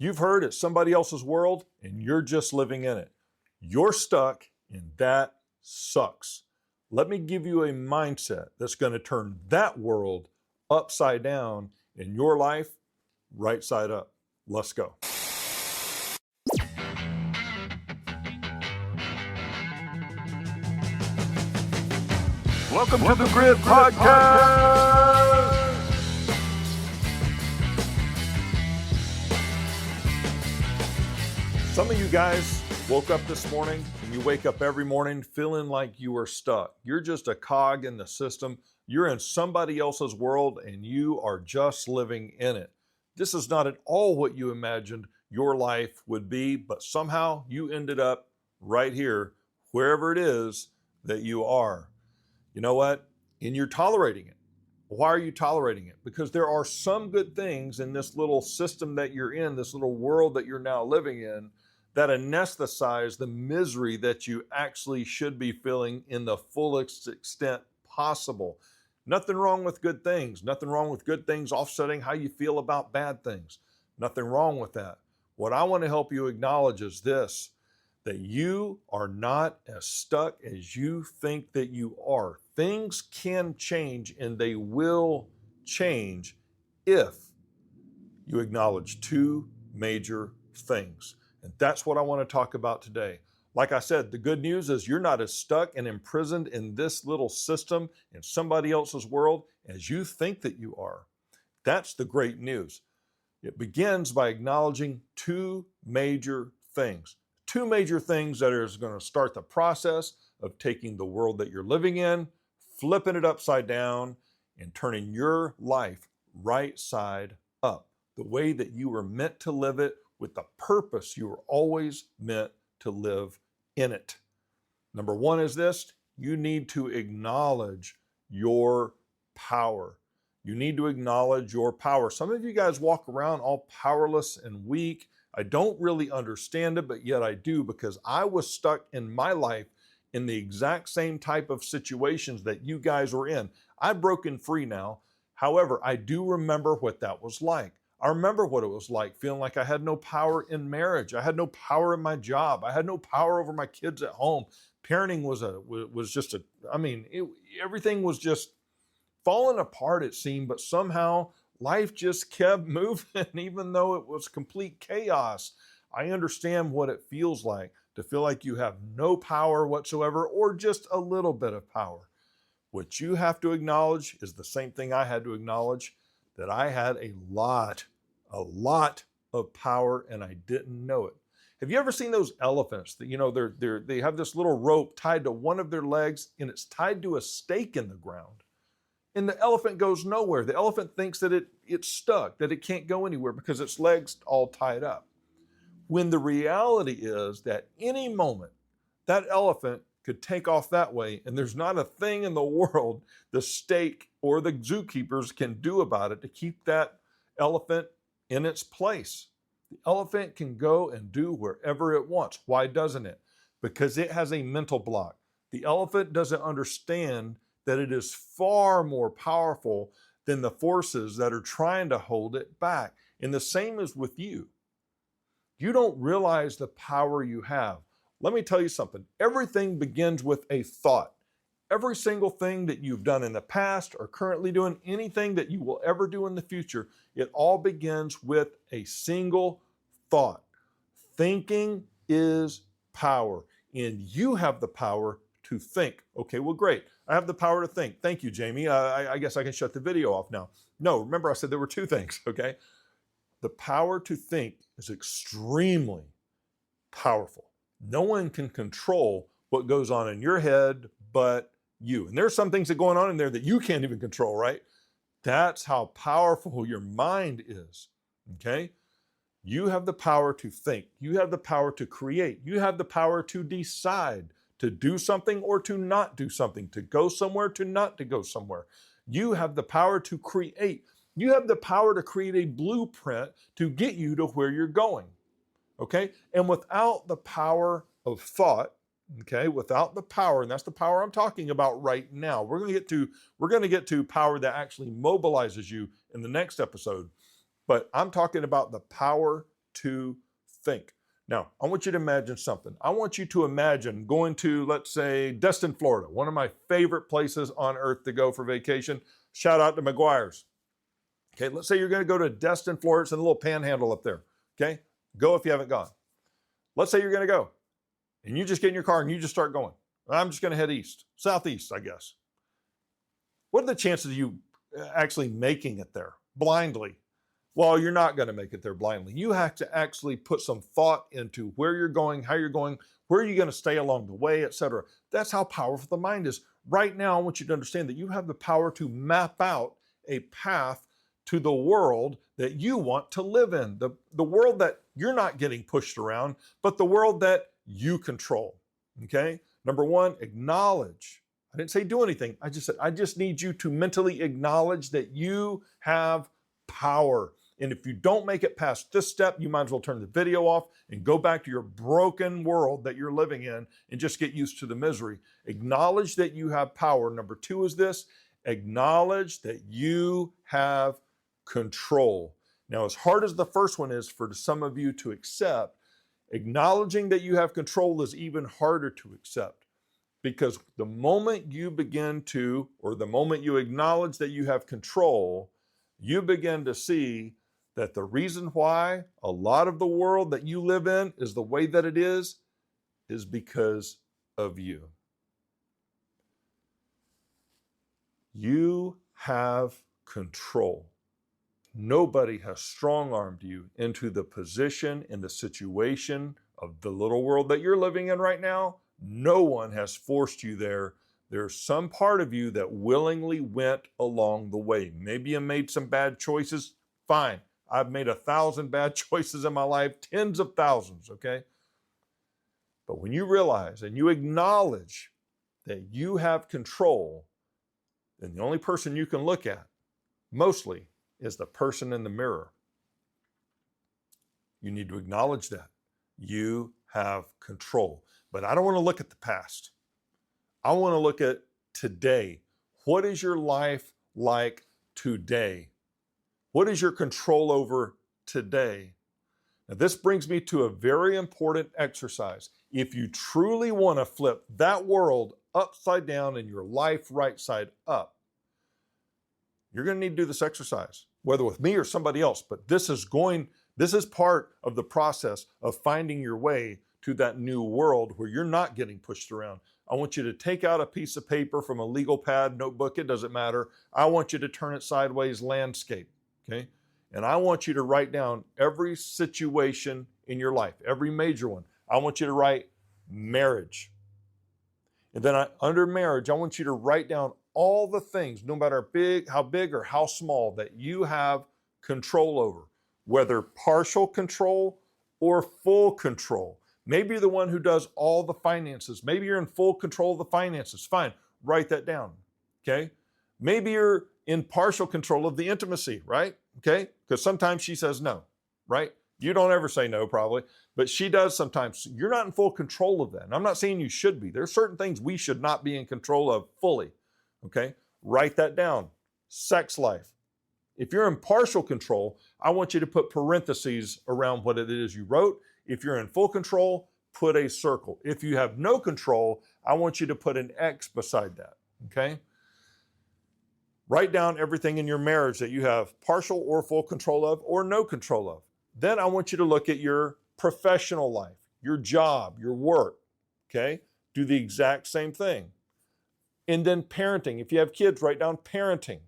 You've heard it's somebody else's world and you're just living in it. You're stuck and that sucks. Let me give you a mindset that's going to turn that world upside down and your life right side up. Let's go. Welcome to the Grid Podcast. Some of you guys woke up this morning and you wake up every morning feeling like you are stuck. You're just a cog in the system. You're in somebody else's world and you are just living in it. This is not at all what you imagined your life would be, but somehow you ended up right here, wherever it is that you are. You know what? And you're tolerating it. Why are you tolerating it? Because there are some good things in this little system that you're in, this little world that you're now living in, that anesthetize the misery that you actually should be feeling in the fullest extent possible. Nothing wrong with good things. Nothing wrong with good things offsetting how you feel about bad things. Nothing wrong with that. What I want to help you acknowledge is this, that you are not as stuck as you think that you are. Things can change and they will change if you acknowledge two major things. And that's what I want to talk about today. Like I said, the good news is you're not as stuck and imprisoned in this little system in somebody else's world as you think that you are. That's the great news. It begins by acknowledging two major things. Two major things that are going to start the process of taking the world that you're living in, flipping it upside down, and turning your life right side up. The way that you were meant to live it, with the purpose you were always meant to live in it. Number one is this: you need to acknowledge your power. You need to acknowledge your power. Some of you guys walk around all powerless and weak. I don't really understand it, but yet I do, because I was stuck in my life in the exact same type of situations that you guys were in. I've broken free now. However, I do remember what that was like. I remember what it was like feeling like I had no power in marriage. I had no power in my job. I had no power over my kids at home. Parenting everything was just falling apart, it seemed, but somehow life just kept moving, even though it was complete chaos. I understand what it feels like to feel like you have no power whatsoever or just a little bit of power. What you have to acknowledge is the same thing I had to acknowledge, that I had a lot of power and I didn't know it. Have you ever seen those elephants that, they have this little rope tied to one of their legs and it's tied to a stake in the ground? And the elephant goes nowhere. The elephant thinks that it's stuck, that it can't go anywhere because its legs all tied up. When the reality is that any moment that elephant could take off that way, and there's not a thing in the world the stake or the zookeepers can do about it to keep that elephant in its place. The elephant can go and do wherever it wants. Why doesn't it? Because it has a mental block. The elephant doesn't understand that it is far more powerful than the forces that are trying to hold it back. And the same is with you. You don't realize the power you have. Let me tell you something. Everything begins with a thought. Every single thing that you've done in the past or currently doing, anything that you will ever do in the future, it all begins with a single thought. Thinking is power, and you have the power to think. Okay, well, great. I have the power to think. Thank you, Jamie. I guess I can shut the video off now. No, remember I said there were two things, okay? The power to think is extremely powerful. No one can control what goes on in your head but you. And there's some things that are going on in there that you can't even control, right? That's how powerful your mind is, okay? You have the power to think. You have the power to create. You have the power to decide to do something or to not do something, to go somewhere, to not to go somewhere. You have the power to create. You have the power to create a blueprint to get you to where you're going. Okay? And without the power of thought, okay, without the power, and that's the power I'm talking about right now. We're going to get to power that actually mobilizes you in the next episode. But I'm talking about the power to think. Now, I want you to imagine something. I want you to imagine going to, let's say, Destin, Florida, one of my favorite places on earth to go for vacation. Shout out to McGuire's. Okay, let's say you're going to go to Destin, Florida. It's in a little panhandle up there. Okay, go if you haven't gone. Let's say you're going to go and you just get in your car and you just start going. I'm just going to head east, southeast, I guess. What are the chances of you actually making it there blindly? Well, you're not going to make it there blindly. You have to actually put some thought into where you're going, how you're going, where are you going to stay along the way, etc. That's how powerful the mind is. Right now, I want you to understand that you have the power to map out a path to the world that you want to live in, the world that you're not getting pushed around, but the world that you control, okay? Number one, acknowledge. I didn't say do anything. I just said, I just need you to mentally acknowledge that you have power. And if you don't make it past this step, you might as well turn the video off and go back to your broken world that you're living in and just get used to the misery. Acknowledge that you have power. Number two is this, acknowledge that you have control. Now, as hard as the first one is for some of you to accept, acknowledging that you have control is even harder to accept, because the moment you begin to, or the moment you acknowledge that you have control, you begin to see that the reason why a lot of the world that you live in is the way that it is because of you. You have control. Nobody has strong-armed you into the position and the situation of the little world that you're living in right now. No one has forced you there. There's some part of you that willingly went along the way. Maybe you made some bad choices. Fine. I've made 1,000 bad choices in my life, tens of thousands, okay? But when you realize and you acknowledge that you have control, then the only person you can look at, mostly, is the person in the mirror. You need to acknowledge that. You have control. But I don't want to look at the past. I want to look at today. What is your life like today? What is your control over today? Now, this brings me to a very important exercise. If you truly want to flip that world upside down and your life right side up, you're going to need to do this exercise, whether with me or somebody else. But this is part of the process of finding your way to that new world where you're not getting pushed around. I want you to take out a piece of paper from a legal pad, notebook, it doesn't matter. I want you to turn it sideways, landscape, okay? And I want you to write down every situation in your life, every major one. I want you to write marriage. And then under marriage, I want you to write down all the things, no matter how big or how small, that you have control over, whether partial control or full control. Maybe you're the one who does all the finances. Maybe you're in full control of the finances. Fine, write that down, okay? Maybe you're in partial control of the intimacy, right? Okay, because sometimes she says no, right? You don't ever say no, probably, but she does sometimes. You're not in full control of that. And I'm not saying you should be. There's certain things we should not be in control of fully, okay? Write that down. Sex life. If you're in partial control, I want you to put parentheses around what it is you wrote. If you're in full control, put a circle. If you have no control, I want you to put an X beside that, okay? Write down everything in your marriage that you have partial or full control of or no control of. Then I want you to look at your professional life, your job, your work, okay? Do the exact same thing. And then parenting. If you have kids, write down parenting.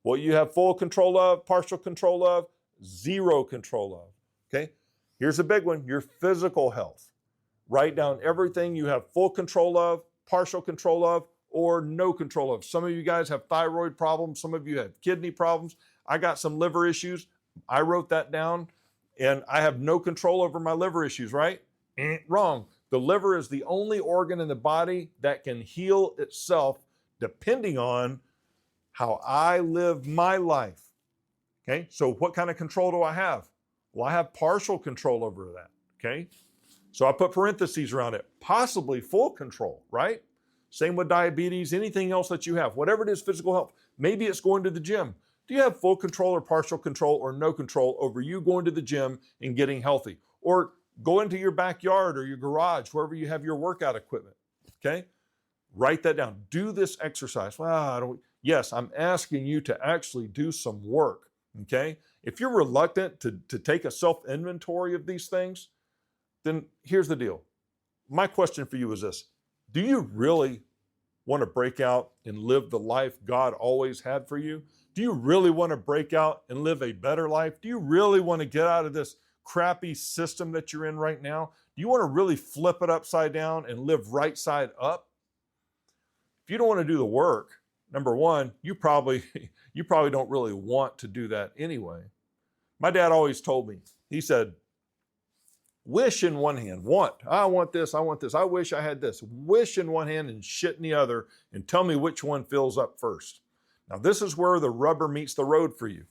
What you have full control of, partial control of, zero control of, okay? Here's a big one, your physical health. Write down everything you have full control of, partial control of, or no control of. Some of you guys have thyroid problems. Some of you have kidney problems. I got some liver issues. I wrote that down, and I have no control over my liver issues, right? Wrong. The liver is the only organ in the body that can heal itself depending on how I live my life. Okay, so what kind of control do I have? Well, I have partial control over that, okay? So I put parentheses around it, possibly full control, right? Same with diabetes, anything else that you have, whatever it is, physical health. Maybe it's going to the gym. Do you have full control or partial control or no control over you going to the gym and getting healthy? Or go into your backyard or your garage, wherever you have your workout equipment. Okay? Write that down. Do this exercise. Well, I don't. Yes, I'm asking you to actually do some work. Okay? If you're reluctant to take a self-inventory of these things, then here's the deal. My question for you is this: do you really want to break out and live the life God always had for you? Do you really want to break out and live a better life? Do you really want to get out of this crappy system that you're in right now? Do you want to really flip it upside down and live right side up? If you don't want to do the work, number one, you probably don't really want to do that anyway. My dad always told me, he said, wish in one hand, want, I want this, I wish I had this. Wish in one hand and shit in the other, and tell me which one fills up first. Now, this is where the rubber meets the road for you,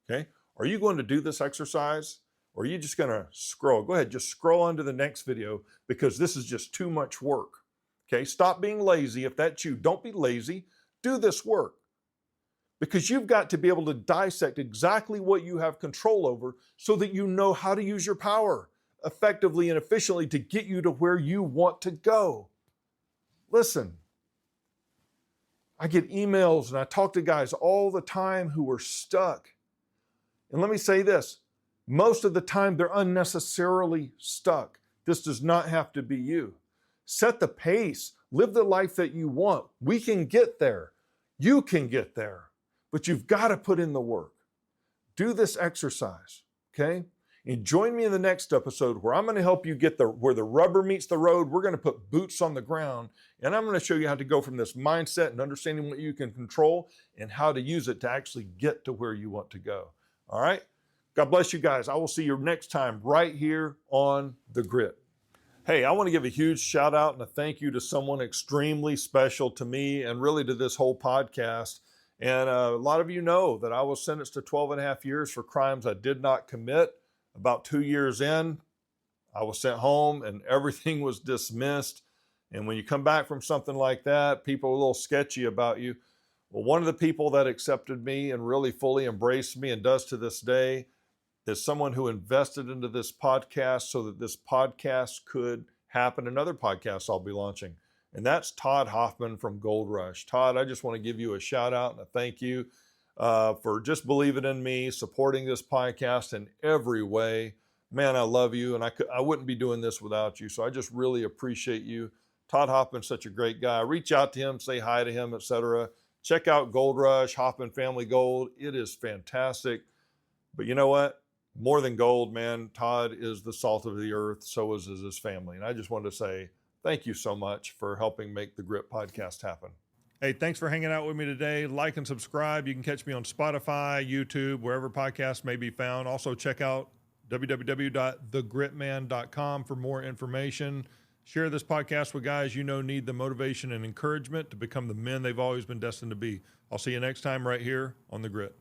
okay? Are you going to do this exercise, or are you just going to scroll? Go ahead, just scroll on to the next video, because this is just too much work, okay? Stop being lazy. If that's you, don't be lazy. Do this work, because you've got to be able to dissect exactly what you have control over so that you know how to use your power effectively and efficiently to get you to where you want to go. Listen, I get emails and I talk to guys all the time who are stuck. And let me say this, most of the time they're unnecessarily stuck. This does not have to be you. Set the pace, live the life that you want. We can get there. You can get there, but you've got to put in the work. Do this exercise, okay? And join me in the next episode where I'm going to help you get where the rubber meets the road. We're going to put boots on the ground, and I'm going to show you how to go from this mindset and understanding what you can control and how to use it to actually get to where you want to go. All right? God bless you guys. I will see you next time right here on The Grit. Hey, I want to give a huge shout out and a thank you to someone extremely special to me and really to this whole podcast. And a lot of you know that I was sentenced to 12 and a half years for crimes I did not commit. About 2 years in, I was sent home and everything was dismissed. And when you come back from something like that, people are a little sketchy about you. Well, one of the people that accepted me and really fully embraced me and does to this day is someone who invested into this podcast so that this podcast could happen, and other podcasts I'll be launching. And that's Todd Hoffman from Gold Rush. Todd, I just want to give you a shout out and a thank you for just believing in me, supporting this podcast in every way. Man, I love you, and I wouldn't be doing this without you. So I just really appreciate you. Todd Hoffman's such a great guy. Reach out to him, say hi to him, etc. Check out Gold Rush, Hoffman Family Gold. It is fantastic. But you know what? More than gold, man, Todd is the salt of the earth. So is his family. And I just wanted to say thank you so much for helping make the Grit podcast happen. Hey, thanks for hanging out with me today. Like and subscribe. You can catch me on Spotify, YouTube, wherever podcasts may be found. Also, check out www.thegritman.com for more information. Share this podcast with guys you know need the motivation and encouragement to become the men they've always been destined to be. I'll see you next time right here on The Grit.